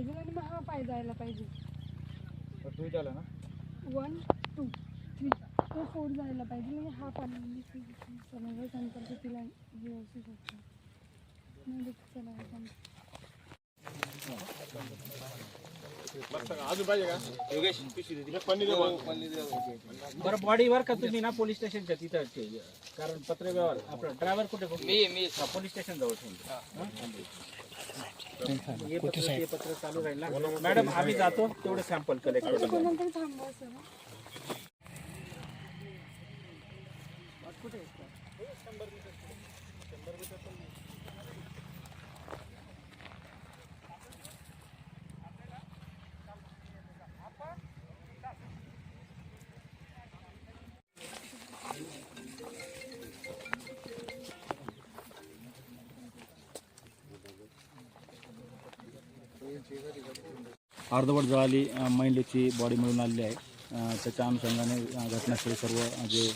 पाहिजे आणि मग हा पाय जायला पाहिजे. तू झाला ना 1 2 3 तो 4 जायला पाहिजे म्हणजे हा पाणी समजा संपर्क तिला व्यवस्थित होतो. म्हणजे चला अजून पाहिजे का योगेश पन्नी दे बरं बॉडीवर का तुम्ही ना पोलीस स्टेशनच्या तिथं कारण पत्रव्यवहार आपला ड्रायव्हर कुठे मी पोलीस स्टेशन जवळ हे पत्र चालू राहील ना मॅडम आम्ही जातो तेवढे सॅम्पल कलेक्ट करू. थांबवा सर. अर्धवट जळाली महिलेची बॉडी मिळून आलेली आहे. त्याच्या अनुषंगाने घटनास्थळी सर्व जे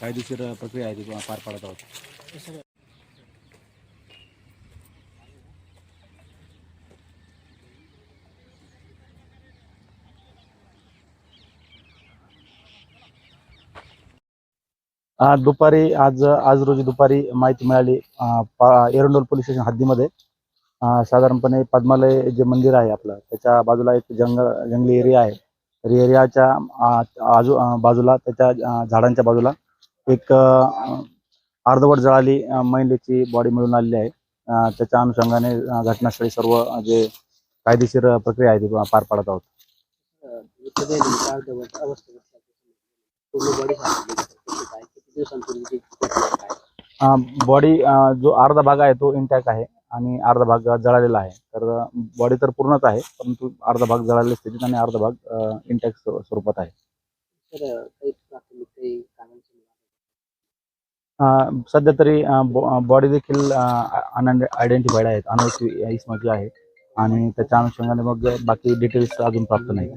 कायदेशीर प्रक्रिया आहे ती पार पाडत आहोत. आज रोजी दुपारी माहिती मिळाली एरंडोल पोलीस स्टेशन हद्दीमध्ये साधारणपणे पद्मालय जे मंदिर आहे आपलं त्याच्या बाजूला एक जंगली एरिया आहे. तर एरियाच्या बाजूला त्याच्या झाडांच्या बाजूला एक अर्धवट जळाली महिलेची बॉडी मिळून आलेली आहे. त्याच्या अनुषंगाने घटनास्थळी सर्व जे कायदेशीर प्रक्रिया आहे ती पार पाडत आहोत. बॉडी जो अर्धा भाग आहे तो इंटॅक्ट आहे आणि अर्धा भाग जळालेला आहे. तर बॉडी तर पूर्णच आहे परंतु अर्धा भाग जळालेल्या स्थितीत आणि अर्धा भाग इंटॅक्ट स्वरूपात आहे. सध्या तरी बॉडी देखील अनआयडेंटिफाईड आहेत, अनोळखी इसमाची आहे आणि त्याच्या अनुषंगाने मग बाकी डिटेल्स अजून प्राप्त नाही.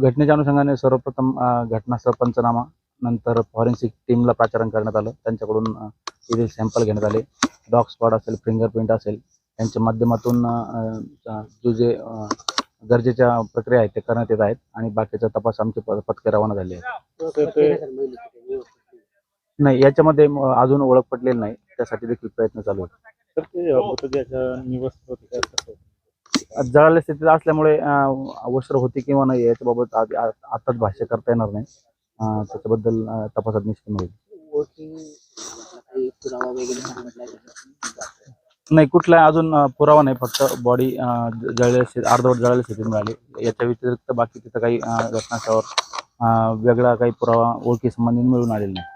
घटनेच्या अनुषंगाने सर्वप्रथम घटनास्थळ पंचनामा नंतर फॉरेन्सिक टीमला पाचारण करण्यात आलं. त्यांच्याकडून इथे सॅम्पल घेण्यात आले. डॉग स्पॉट असेल, फिंगरप्रिंट असेल यांच्या माध्यमातून जे गरजेच्या प्रक्रिया आहेत ते करण्यात येत आहेत आणि बाकीचा तपास आमचे पथके रवाना झाले आहेत. नाही, याच्यामध्ये अजून ओळख पटलेली नाही, त्यासाठी देखील प्रयत्न चालू आहेत. जळाल्या स्थितीत असल्यामुळे अवसर होती किंवा नाही याच्याबाबत आताच भाष्य करता येणार नाही. त्याच्याबद्दल तपासात निष्पन्न होईल. नाही, कुठला अजून पुरावा नाही, फक्त बॉडी अर्धवट जळालेल्या स्थितीत मिळाली. याच्या व्यतिरिक्त बाकी तिथं काही घटनास्थळावर वेगळा काही पुरावा ओळखी संबंधी मिळून आलेला नाही.